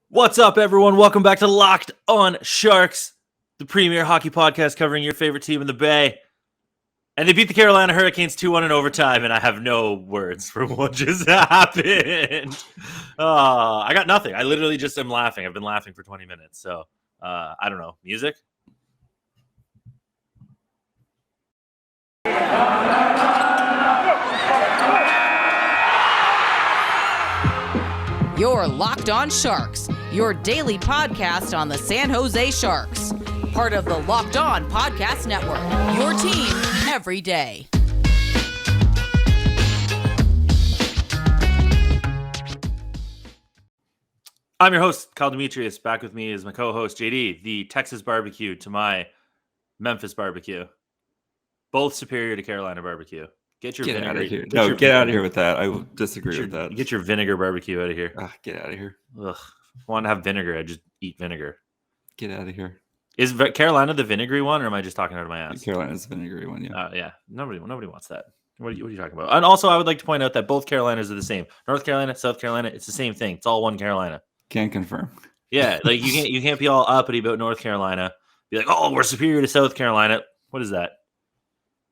What's up, everyone? Welcome back to Locked on Sharks, the premier hockey podcast covering your favorite team in the Bay. And they beat the Carolina Hurricanes 2-1 in overtime, and I have no words for what just happened. I got nothing. I literally just am laughing. I've been laughing for 20 minutes. So, I don't know. Music? You're Locked on Sharks, your daily podcast on the San Jose Sharks. Part of the Locked On Podcast Network, your team every day. I'm your host, Kyle Demetrius. Back with me is my co-host, JD, the Texas barbecue to my Memphis barbecue. Both superior to Carolina barbecue. Get Get vinegar. out of here. Get out of here with that. I will disagree with that. Get your vinegar barbecue out of here. Get out of here. Ugh. If I want to have vinegar, I just eat vinegar. Get out of here. Is Carolina the vinegary one, or am I just talking out of my ass? Carolina's the vinegary one, yeah. Yeah. Nobody wants that. What are you talking about? And also, I would like to point out that both Carolinas are the same. North Carolina, South Carolina, it's the same thing. It's all one Carolina. Can confirm. Yeah, like you can't be all uppity about North Carolina. Be like, oh, we're superior to South Carolina. What is that?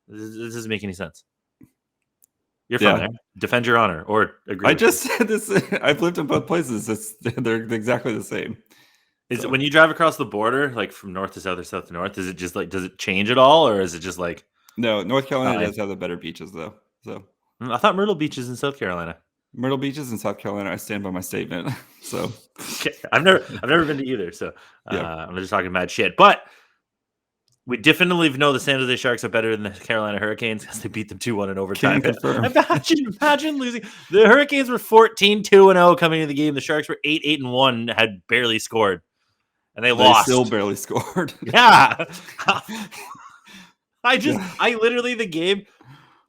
This doesn't make any sense. You're from there. Defend your honor or agree. I just said this. I've lived in both places. They're exactly the same. Is it when you drive across the border, like from north to south or south to north? Is it just like, does it change at all, or is it just like? No, North Carolina does have the better beaches, though. So I thought Myrtle Beach is in South Carolina. Myrtle Beach is in South Carolina. I stand by my statement. So okay. I've never been to either. So I'm just talking mad shit. But we definitely know the San Jose Sharks are better than the Carolina Hurricanes because they beat them 2-1 in overtime. Imagine losing. The Hurricanes were 14-2-0 coming into the game. The Sharks were 8-8-1, had barely scored, and they lost. Still barely scored. Yeah. I literally, the game,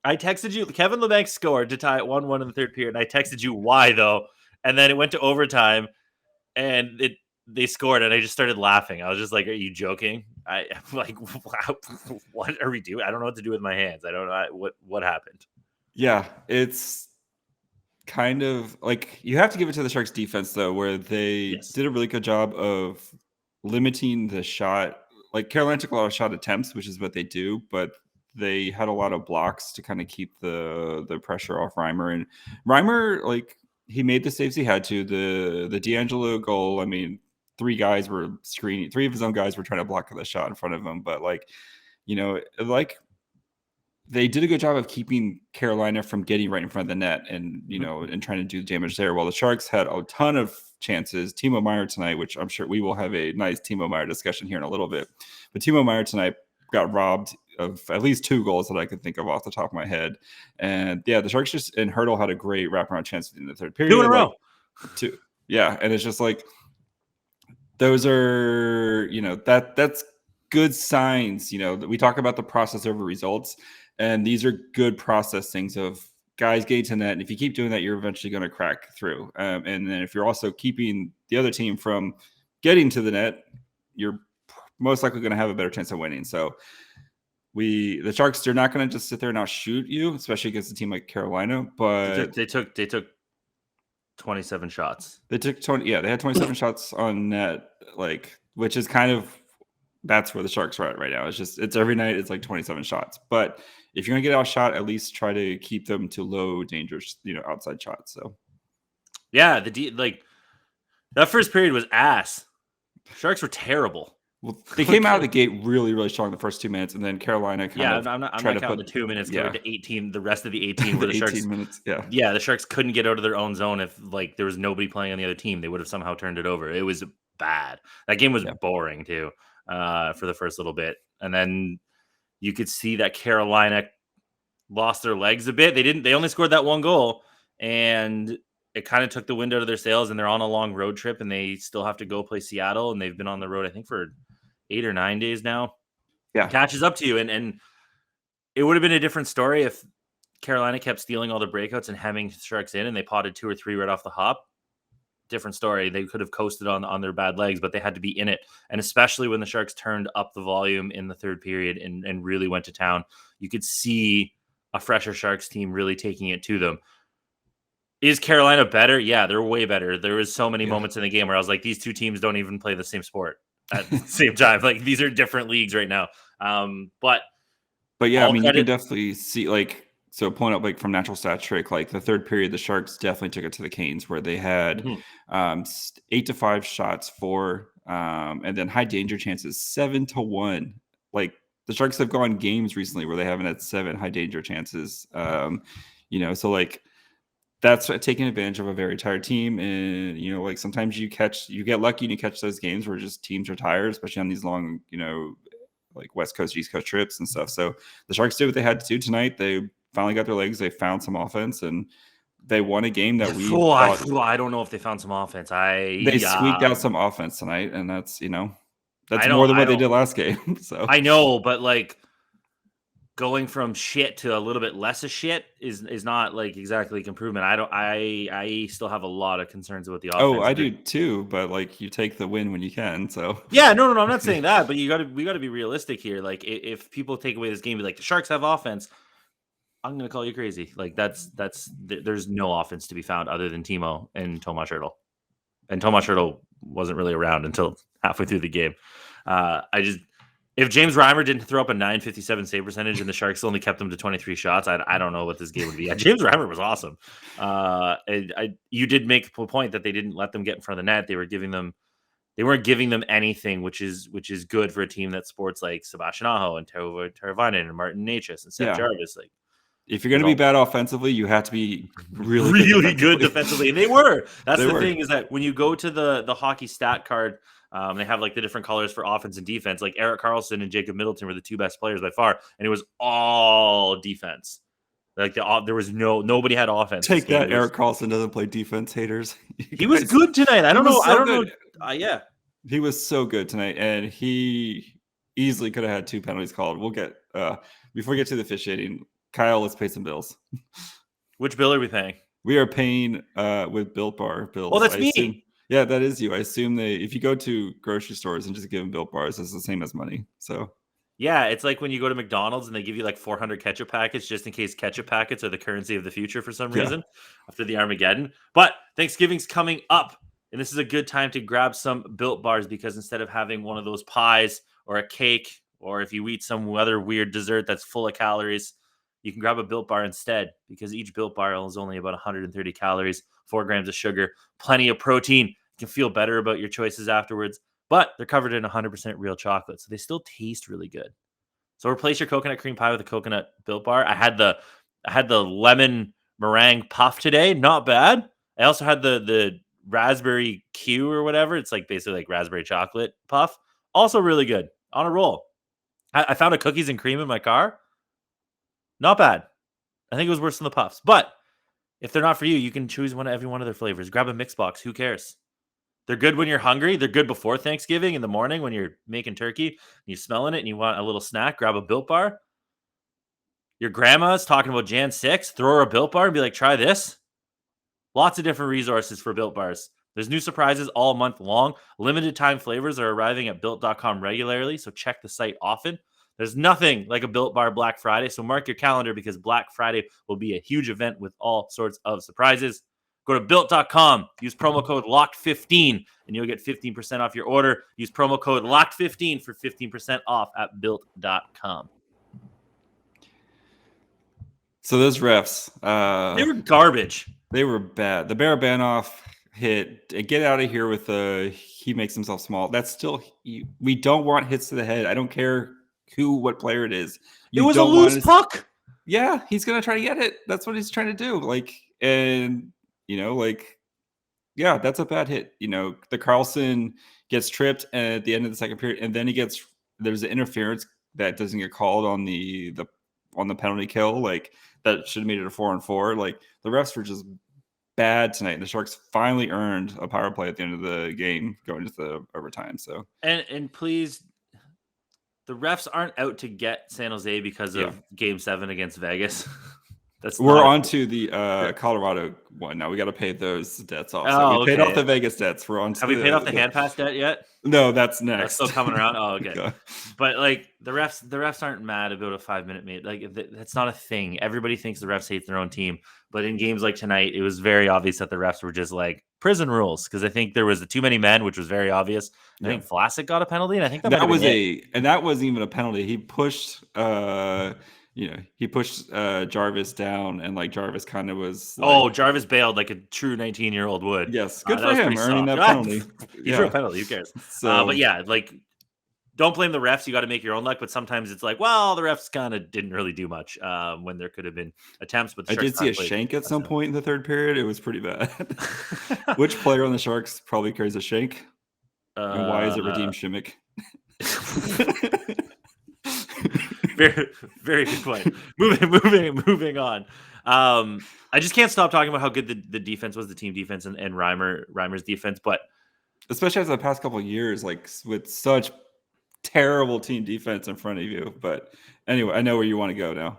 I texted you, Kevin LeBanc scored to tie it 1-1 in the third period, and I texted you why, though, and then it went to overtime, and they scored, and I just started laughing. I was just like, are you joking? I'm like, what are we doing? I don't know what to do with my hands. I don't know what happened. Yeah, it's kind of like you have to give it to the Sharks defense, though, where they did a really good job of limiting the shot. Like Carolina took a lot of shot attempts, which is what they do, but they had a lot of blocks to kind of keep the pressure off Reimer. And Reimer, like, he made the saves he had to. The D'Angelo goal, I mean, three of his own guys were trying to block the shot in front of him. But they did a good job of keeping Carolina from getting right in front of the net and, and trying to do damage there. While the Sharks had a ton of chances. Timo Meier tonight, which I'm sure we will have a nice Timo Meier discussion here in a little bit. But Timo Meier tonight got robbed of at least two goals that I could think of off the top of my head. And yeah, the Sharks and Hurdle had a great wraparound chance in the third period. 2 in a row. Two. Yeah. And it's just like, those are, that's good signs. We talk about the process over results, and these are good process things of guys getting to net. And if you keep doing that, you're eventually going to crack through. And then if you're also keeping the other team from getting to the net, you're most likely going to have a better chance of winning. So the Sharks, they're not going to just sit there and outshoot you, especially against a team like Carolina. But they took 27 shots. They took 20. Yeah, they had 27 shots on net, which is kind of, that's where the Sharks are at right now. It's every night it's like 27 shots. But if you're gonna get outshot, at least try to keep them to low dangerous, outside shots. So yeah, that first period was ass. Sharks were terrible. Well, they came out of the gate really, really strong the first 2 minutes, and then Carolina I'm not counting the 2 minutes compared to 18. The rest of the 18 were the 18 Sharks. Minutes, yeah. The Sharks couldn't get out of their own zone if there was nobody playing on the other team. They would have somehow turned it over. It was bad. That game was boring too for the first little bit, and then you could see that Carolina lost their legs a bit. They only scored that one goal, and it kind of took the wind out of their sails. And they're on a long road trip, and they still have to go play Seattle, and they've been on the road I think for 8 or 9 days now. Yeah. Catches up to you. And it would have been a different story if Carolina kept stealing all the breakouts and hemming Sharks in, and they potted 2 or 3 right off the hop. Different story. They could have coasted on their bad legs, but they had to be in it. And especially when the Sharks turned up the volume in the third period and really went to town, you could see a fresher Sharks team really taking it to them. Is Carolina better? Yeah, they're way better. There was so many moments in the game where I was like, these two teams don't even play the same sport at the same time. Like, these are different leagues right now. But yeah, I mean, you can credit. definitely see, like, so pulling up like from natural stat trick, like the third period, the Sharks definitely took it to the Canes where they had 8-5 shots for, and then high danger chances 7-1. Like the Sharks have gone games recently where they haven't had 7 high danger chances. So like that's taking advantage of a very tired team. And, like sometimes you get lucky and you catch those games where just teams are tired, especially on these long, like West Coast, East Coast trips and stuff. So the Sharks did what they had to do tonight. They finally got their legs. They found some offense and they won a game that we thought. I don't know if they found some offense. They squeaked out some offense tonight, and that's that's I more than what they don't- did last game. So I know, but like going from shit to a little bit less of shit is not like exactly improvement. I still have a lot of concerns with the offense. Oh, I do too, but like you take the win when you can. So yeah, no, I'm not saying that, but we got to be realistic here. Like if people take away this game, be like the Sharks have offense, I'm gonna call you crazy. Like there's no offense to be found other than Timo and Tomas Hertl, and Tomas Hertl wasn't really around until halfway through the game. If James Reimer didn't throw up a .957 save percentage and the Sharks only kept them to 23 shots, I don't know what this game would be. Yeah, James Reimer was awesome. You did make a point that they didn't let them get in front of the net. They weren't giving them anything, which is good for a team that sports like Sebastian Aho and Teuvo Teravainen and Martin Necas and Seth Jarvis. Like, if you're going to be bad offensively, you have to be really good defensively. And they were. That's the thing is that when you go to the hockey stat card, they have like the different colors for offense and defense. Like Erik Karlsson and Jacob Middleton were the two best players by far, and it was all defense. Like there was nobody had offense. Take that, Erik Karlsson doesn't play defense, haters. He was good tonight. I don't know. Yeah, he was so good tonight, and he easily could have had 2 penalties called. We'll get before we get to the officiating. Kyle, let's pay some bills. Which bill are we paying? We are paying with Built Bar bills. Oh, that's me. Yeah, that is you. I assume if you go to grocery stores and just give them Built Bars, it's the same as money. So yeah, it's like when you go to McDonald's and they give you like 400 ketchup packets just in case ketchup packets are the currency of the future for some reason after the Armageddon. But Thanksgiving's coming up, and this is a good time to grab some Built Bars because instead of having one of those pies or a cake, or if you eat some other weird dessert that's full of calories, you can grab a Built Bar instead because each Built Bar is only about 130 calories, 4 grams of sugar, plenty of protein. You can feel better about your choices afterwards, but they're covered in 100% real chocolate, so they still taste really good. So replace your coconut cream pie with a coconut Built Bar. I had the lemon meringue puff today, not bad. I also had the raspberry Q or whatever. It's like basically like raspberry chocolate puff, also really good. On a roll. I found a cookies and cream in my car. Not bad. I think it was worse than the puffs. But if they're not for you, you can choose every one of their flavors. Grab a mix box. Who cares? They're good when you're hungry. They're good before Thanksgiving in the morning when you're making turkey and you're smelling it and you want a little snack. Grab a Built Bar. Your grandma's talking about Jan 6. Throw her a Built Bar and be like, try this. Lots of different resources for Built Bars. There's new surprises all month long. Limited time flavors are arriving at Built.com regularly, so check the site often. There's nothing like a Built Bar Black Friday, so mark your calendar because Black Friday will be a huge event with all sorts of surprises. Go to Built.com, use promo code LOCKED15, and you'll get 15% off your order. Use promo code LOCKED15 for 15% off at Built.com. So those refs, they were garbage. They were bad. The Barabanov hit, get out of here with he makes himself small. That's still, we don't want hits to the head. I don't care what player it is. It was a loose puck. Yeah, he's gonna try to get it. That's what he's trying to do. That's a bad hit. The Karlsson gets tripped at the end of the second period, and then there's an interference that doesn't get called on the penalty kill. Like that should have made it a 4-on-4. Like the refs were just bad tonight. The Sharks finally earned a power play at the end of the game going into the overtime. So and please, the refs aren't out to get San Jose because of Game 7 against Vegas. We're on to the Colorado one now. We got to pay those debts off. So we paid off the Vegas debts. We're on to Have we paid off the hand pass debt yet? No, that's next. That's still coming around. Oh, okay. Yeah. But like the refs aren't mad about a 5-minute made. Like that's not a thing. Everybody thinks the refs hate their own team. But in games like tonight, it was very obvious that the refs were just like prison rules, because I think there was too many men, which was very obvious. I think Vlasic got a penalty, and I think that wasn't even a penalty. He pushed Jarvis down, and like Jarvis kind of was like, Jarvis bailed like a true 19-year-old would. Yes, good for him earning that penalty. He threw a penalty, who cares? But yeah, like don't blame the refs. You got to make your own luck. But sometimes it's like, well, the refs kind of didn't really do much when there could have been attempts. But I did see a shank at some point in the third period. It was pretty bad. Which player on the Sharks probably carries a shank? And why is it Radim Shimmick? Very, very good point. Moving on. I just can't stop talking about how good the defense was, the team defense, and Reimer's defense. But especially as the past couple of years, like with such terrible team defense in front of you. But anyway, I know where you want to go now.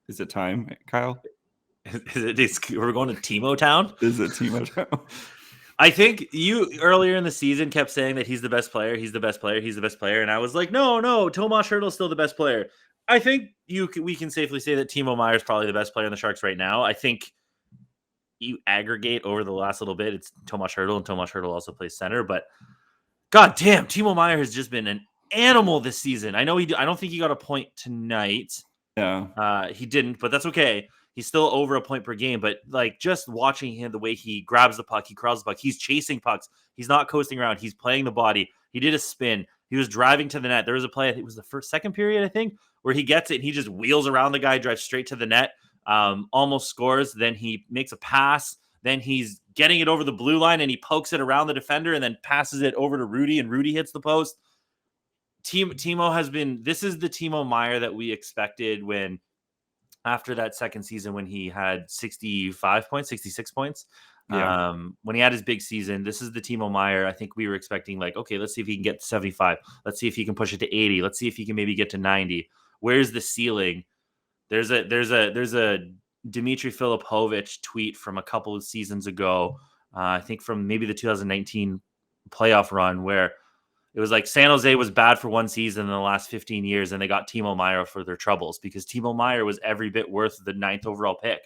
Is it time, Kyle? We're going to Timo Town? Is it Timo Town? I think you earlier in the season kept saying that he's the best player. He's the best player. He's the best player. And I was like, no, Tomas Hertl's still the best player. I think we can safely say that Timo Meier is probably the best player in the Sharks right now. I think you aggregate over the last little bit, it's Tomas Hertl, and Tomas Hertl also plays center. But god damn, Timo Meier has just been an animal this season. I don't think he got a point tonight. Yeah, he didn't, but that's okay. He's still over a point per game. But like just watching him, the way he grabs the puck, he crawls the puck, he's chasing pucks. He's not coasting around. He's playing the body. He did a spin. He was driving to the net. There was a play, I think it was the second period, I think, where he gets it and he just wheels around the guy, drives straight to the net, almost scores. Then he makes a pass. Then he's getting it over the blue line and he pokes it around the defender and then passes it over to Rudy, and Rudy hits the post. Timo has been, this is the Timo Meier that we expected when, after that second season when he had 65 points, 66 points. Yeah. When he had his big season, this is the Timo Meier. I think we were expecting like, okay, let's see if he can get to 75. Let's see if he can push it to 80. Let's see if he can maybe get to 90. Where's the ceiling? There's a Dmitry Filipovich tweet from a couple of seasons ago. I think from maybe the 2019 playoff run, where it was like San Jose was bad for one season in the last 15 years, and they got Timo Meier for their troubles because Timo Meier was every bit worth the 9th overall pick.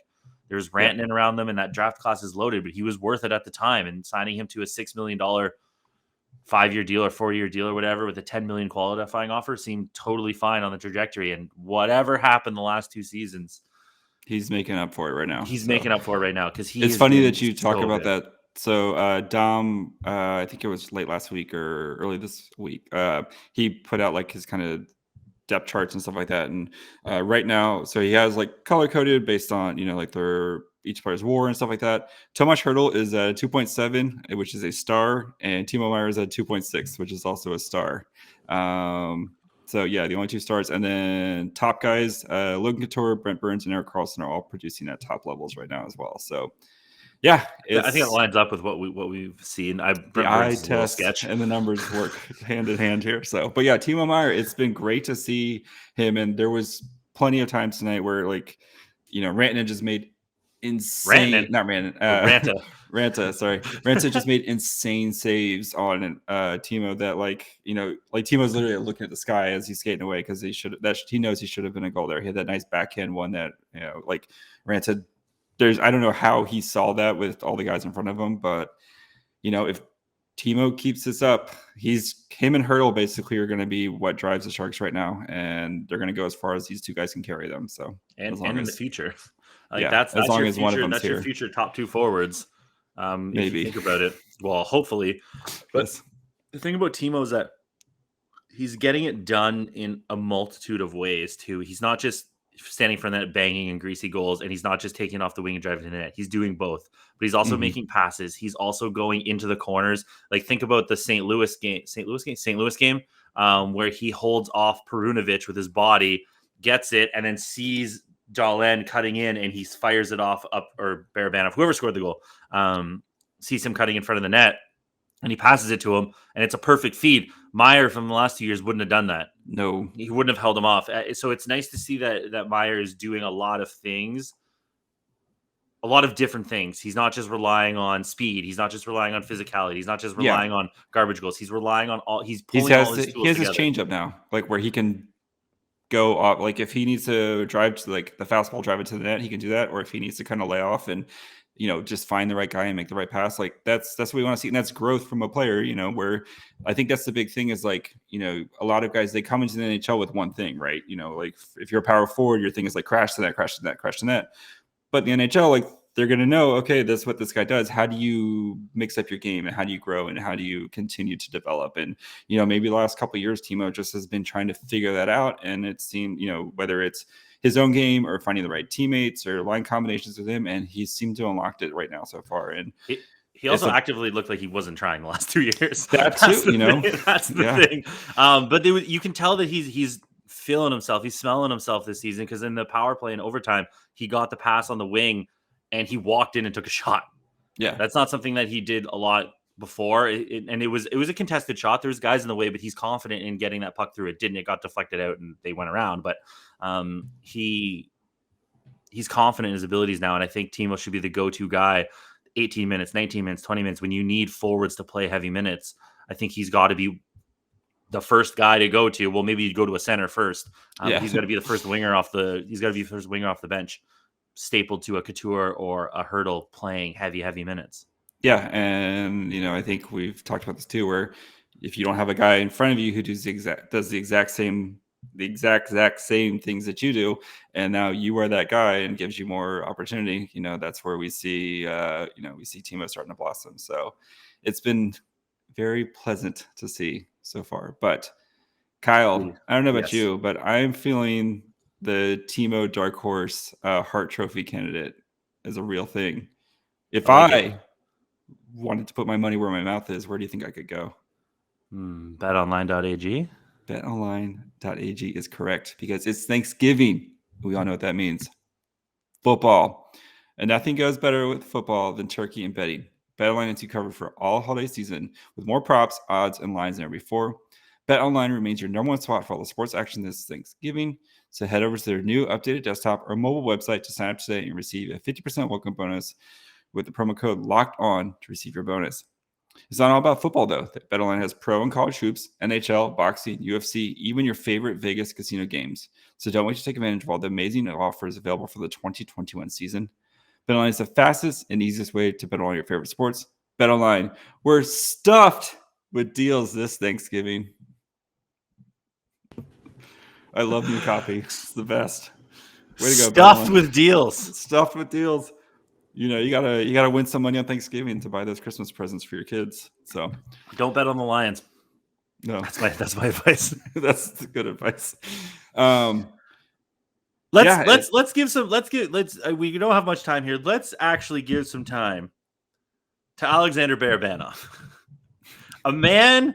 There's Rantanen around them, and that draft class is loaded, but he was worth it at the time. And signing him to a $6 million 5-year deal or 4-year deal or whatever with a $10 million qualifying offer seemed totally fine on the trajectory. And whatever happened the last 2 seasons, he's making up for it right now. He's making up for it right now because it's funny that you talk about that. So Dom, I think it was late last week or early this week, he put out like his kind of depth charts and stuff like that. And right now, so he has like color coded based on, like their each player's WAR and stuff like that. Tomas Hertl is at 2.7, which is a star, and Timo Meier is at 2.6, which is also a star. So yeah, the only 2 stars. And then top guys, Logan Couture, Brent Burns, and Erik Karlsson are all producing at top levels right now as well. So yeah, I think it lines up with what we've seen. The eye test sketch and the numbers work hand in hand here. So, but yeah, Timo Meier, it's been great to see him. And there was plenty of times tonight where Rantanen just made insane. Ranta just made insane saves on Timo that Timo's literally looking at the sky as he's skating away because he knows he should have been a goal there. He had that nice backhand one that Ranta. I don't know how he saw that with all the guys in front of him, but if Timo keeps this up, him and Hertl basically are going to be what drives the Sharks right now, and they're going to go as far as these 2 guys can carry them. So and in the future, that's as long as one of them that's your future top 2 forwards. Maybe if you think about it. Well, hopefully, but the thing about Timo is that he's getting it done in a multitude of ways too. He's not just standing for that banging and greasy goals, and he's not just taking off the wing and driving to the net. He's doing both, but he's also making passes. He's also going into the corners. Like think about the St. Louis game, where he holds off Perunovic with his body, gets it, and then sees Dahlin cutting in, and he fires it off or Barabanov, whoever scored the goal, sees him cutting in front of the net, and he passes it to him, and it's a perfect feed. Meier from the last 2 years wouldn't have done that. No, he wouldn't have held him off. So it's nice to see that Meier is doing a lot of things a lot of different things. He's not just relying on speed. He's not just relying on physicality. He's not just relying on garbage goals. He's relying on all. He's pulling all his tools he has together. his changeup now, like where he can go off. Like if he needs to drive to like the fastball, drive it to the net, he can do that. Or if he needs to kind of lay off and just find the right guy and make the right pass, like that's what we want to see, and that's growth from a player. Where I think that's the big thing is like a lot of guys, they come into the NHL with one thing, right? Like if you're a power forward, your thing is like crash to that, crash to that, crash to that. But the NHL, like they're going to know, okay, that's what this guy does. How do you mix up your game and how do you grow and how do you continue to develop? And, maybe the last couple of years, Timo just has been trying to figure that out. And it seemed, whether it's his own game or finding the right teammates or line combinations with him. And he seemed to unlocked it right now so far. And he also actively looked like he wasn't trying the last 2 years. That's too, that's the thing. But you can tell that he's feeling himself. He's smelling himself this season because in the power play and overtime, he got the pass on the wing and he walked in and took a shot. Yeah. That's not something that he did a lot before. And it was a contested shot. There was guys in the way, but he's confident in getting that puck through. It got deflected out and they went around. But he's confident in his abilities now. And I think Timo should be the go-to guy 18 minutes, 19 minutes, 20 minutes. When you need forwards to play heavy minutes, I think he's got to be the first guy to go to. Well, maybe you go to a center first. He's got to be the first winger off the bench, stapled to a Couture or a Hurdle playing heavy minutes. Yeah, and I think we've talked about this too, where if you don't have a guy in front of you who does the exact same things that you do, and now you are that guy and gives you more opportunity, that's where we see Timo starting to blossom. So it's been very pleasant to see so far. But Kyle, I don't know about you, but I'm feeling the Timo Dark Horse Hart Trophy candidate is a real thing. If I wanted to put my money where my mouth is, where do you think I could go? BetOnline.ag. BetOnline.ag is correct because it's Thanksgiving. We all know what that means. Football. And nothing goes better with football than turkey and betting. BetOnline is covered for all holiday season with more props, odds, and lines than ever before. BetOnline remains your number one spot for all the sports action this Thanksgiving. So head over to their new updated desktop or mobile website to sign up today and receive a 50% welcome bonus with the promo code LOCKED ON to receive your bonus. It's not all about football, though. BetOnline has pro and college hoops, NHL, boxing, UFC, even your favorite Vegas casino games. So don't wait to take advantage of all the amazing offers available for the 2021 season. BetOnline is the fastest and easiest way to bet on your favorite sports. BetOnline, we're stuffed with deals this Thanksgiving. I love new copy. It's the best. Way to go, Stuffed with deals. Stuffed with deals. You gotta win some money on Thanksgiving to buy those Christmas presents for your kids. So don't bet on the Lions. No, that's my advice. That's good advice. We don't have much time here. Let's actually give some time to Alexander Barabanov, a man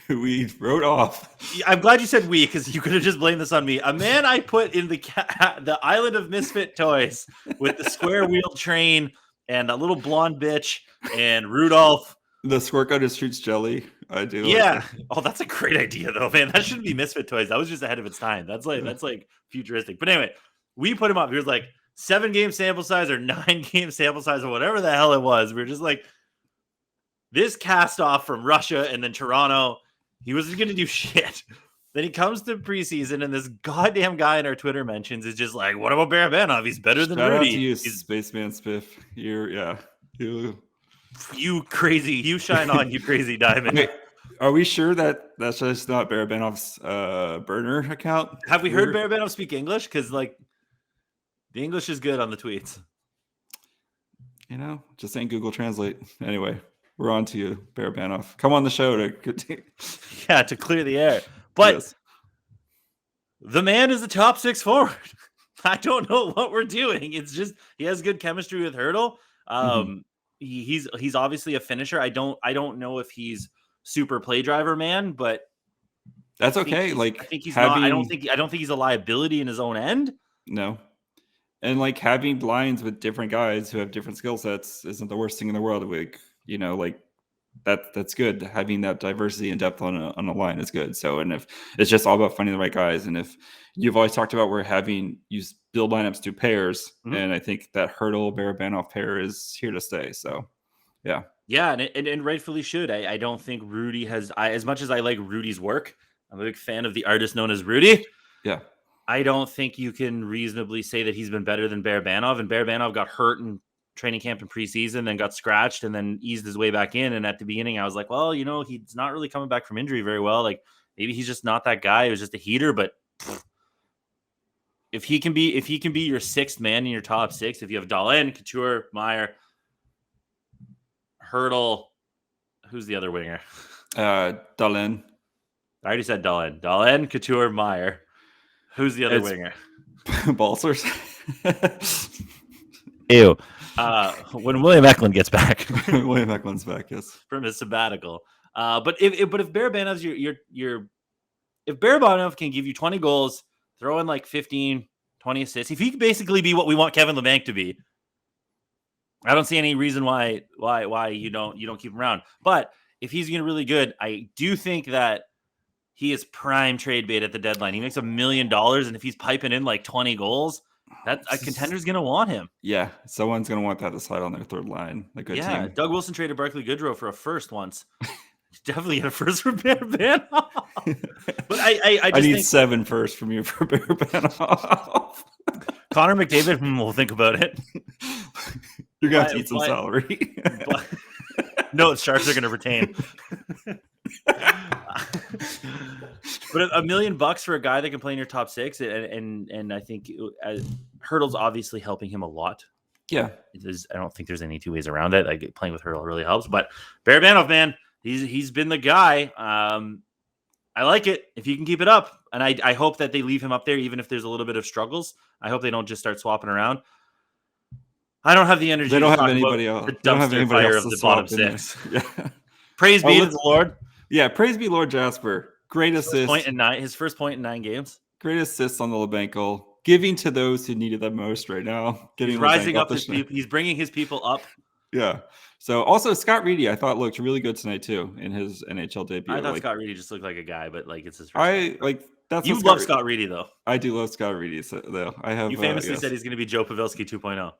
who we wrote off. I'm glad you said we, because you could have just blamed this on me. A man I put in the island of misfit toys with the square wheel train and a little blonde bitch and Rudolph. The squirt gun just shoots jelly. I do. Yeah. Oh, that's a great idea, though, man. That shouldn't be misfit toys. That was just ahead of its time. That's like futuristic. But anyway, we put him up. He was like 7-game sample size or 9-game sample size or whatever the hell it was. We were just like, this cast off from Russia and then Toronto. He wasn't going to do shit. Then he comes to preseason, and this goddamn guy in our Twitter mentions is just like, what about Barabanov? He's better than Shout Rudy. Out to you, Spaceman Spiff. You crazy. You shine on, you crazy diamond. Wait, are we sure that that's just not Barabanov's burner account? Have we heard Barabanov speak English? Because, like, the English is good on the tweets. Just ain't Google Translate. Anyway. We're on to you, Barabanov. Come on the show to clear the air. But yes. The man is a top 6 forward. I don't know what we're doing. It's just he has good chemistry with Hurdle. He's obviously a finisher. I don't know if he's super play driver man, but that's okay. I think he's not. I don't think he's a liability in his own end. No. And like having lines with different guys who have different skill sets isn't the worst thing in the world. that's good. Having that diversity and depth on a line is good. So, and if it's just all about finding the right guys, and if you've always talked about you build lineups to pairs, and I think that Hurdle Barabanov pair is here to stay. So, yeah. Yeah, and rightfully should. I don't think Rudy has. As much as I like Rudy's work, I'm a big fan of the artist known as Rudy. Yeah. I don't think you can reasonably say that he's been better than Barabanov. And Barabanov got hurt in training camp and preseason, then got scratched, and then eased his way back in. And at the beginning, I was like, well, he's not really coming back from injury very well. Like maybe he's just not that guy. It was just a heater. But if he can be your sixth man in your top six, if you have Dahlin, Couture, Meier, Hurdle, who's the other winger? Dahlin. I already said Dahlin. Dahlin, Couture, Meier. Who's the other winger? Balsers. Ew. When William Eklund gets back. William Eklund's back, yes. From his sabbatical. But if Barabanov's if Barabanov can give you 20 goals, throw in like 15, 20 assists, if he could basically be what we want Kevin LeBanc to be, I don't see any reason why you don't keep him around. But if he's getting really good, I do think that he is prime trade bait at the deadline. He makes $1 million, and if he's piping in like 20 goals, that a contender's going to want him. Yeah, someone's going to want that to slide on their third line. A good team. Doug Wilson traded Barclay Goodrow for a first once. Definitely get a first for Barabanov. But I just need 7 first from you for Barabanov. Connor McDavid, we'll think about it. You're going to have to eat some salary. No, Sharks are going to retain. But $1 million for a guy that can play in your top six, and I think Hurdle's obviously helping him a lot. Yeah, I don't think there's any two ways around it. Like playing with Hurdle really helps. But Barabanov, man, he's been the guy. I like it if he can keep it up, and I hope that they leave him up there even if there's a little bit of struggles. I hope they don't just start swapping around. I don't have the energy. They don't have anybody else. The dumpster fire of the bottom six. Yeah. Praise be to the Lord. Yeah, praise be Lord Jasper. Great assist. His first point in 9 games. Great assist on the LeBanc goal. Giving to those who needed the most right now. He's rising up his people. He's bringing his people up. Yeah. So also Scott Reedy, I thought looked really good tonight too in his NHL debut. I thought Scott Reedy just looked like a guy, but like it's his first that's you love Scott Reedy though. I do love Scott Reedy though. I have. You famously said he's going to be Joe Pavelski 2.0.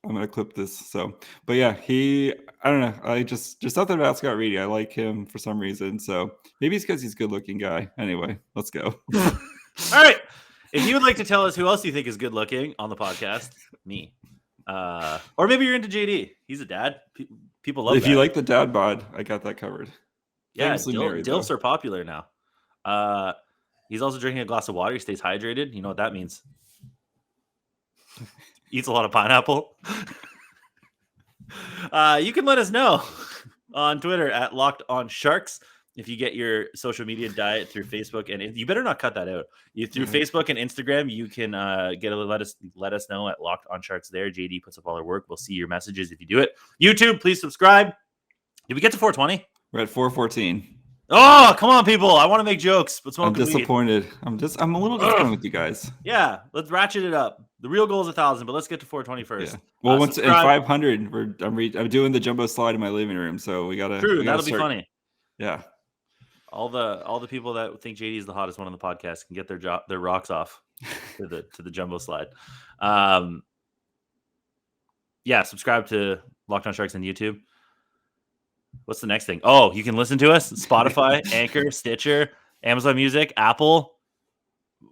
I'm going to clip this. So, but yeah, I don't know. I just something about Scott Reedy. I like him for some reason. So maybe it's because he's a good looking guy. Anyway, let's go. All right. If you would like to tell us who else you think is good looking on the podcast, me. Or maybe you're into JD. He's a dad. People love If you like the dad bod, I got that covered. Yeah, Dilfs are popular now. He's also drinking a glass of water. He stays hydrated. You know what that means. Eats a lot of pineapple. You can let us know on Twitter at Locked On Sharks if you get your social media diet through Facebook, and you better not cut that out. Through Facebook and Instagram, you can let us know at Locked On Sharks. There, JD puts up all our work. We'll see your messages if you do it. YouTube, please subscribe. Did we get to 420? We're at 414. Oh, come on, people! I want to make jokes, but I'm disappointed. I'm a little disappointed with you guys. Yeah, let's ratchet it up. The real goal is 1,000, but let's get to 420 first. Yeah. Well, once in 500, I'm doing the jumbo slide in my living room, so we gotta. True, that'll be funny. Yeah. All the people that think JD is the hottest one on the podcast can get their rocks off to the jumbo slide. Yeah, subscribe to Locked On Sharks on YouTube. What's the next thing? Oh, you can listen to us Spotify, Anchor, Stitcher, Amazon Music, Apple.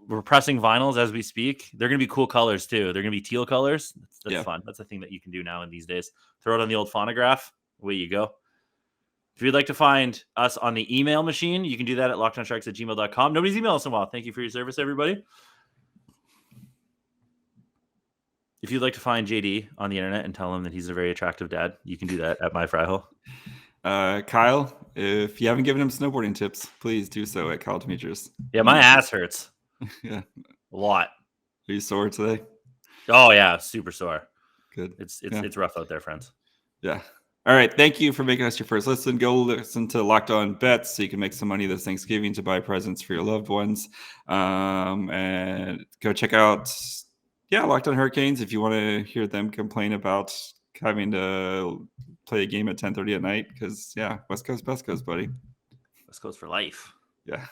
We're pressing vinyls as we speak. They're going to be cool colors too. They're going to be teal colors. That's fun. That's a thing that you can do now in these days. Throw it on the old phonograph. Away you go. If you'd like to find us on the email machine, you can do that at lockedonsharks@gmail.com. Nobody's emailed us in a while. Thank you for your service, everybody. If you'd like to find JD on the internet and tell him that he's a very attractive dad, you can do that at MyFryHole. Kyle, if you haven't given him snowboarding tips, please do so at Kyle Demetrius. Yeah, my ass hurts. Yeah. A lot. Are you sore today? Oh, yeah. Super sore. Good. It's rough out there, friends. Yeah. All right. Thank you for making us your first listen. Go listen to Locked On Bets so you can make some money this Thanksgiving to buy presents for your loved ones. And go check out, Locked On Hurricanes if you want to hear them complain about having to play a game at 10:30 at night because West Coast, buddy. West Coast for life. Yeah.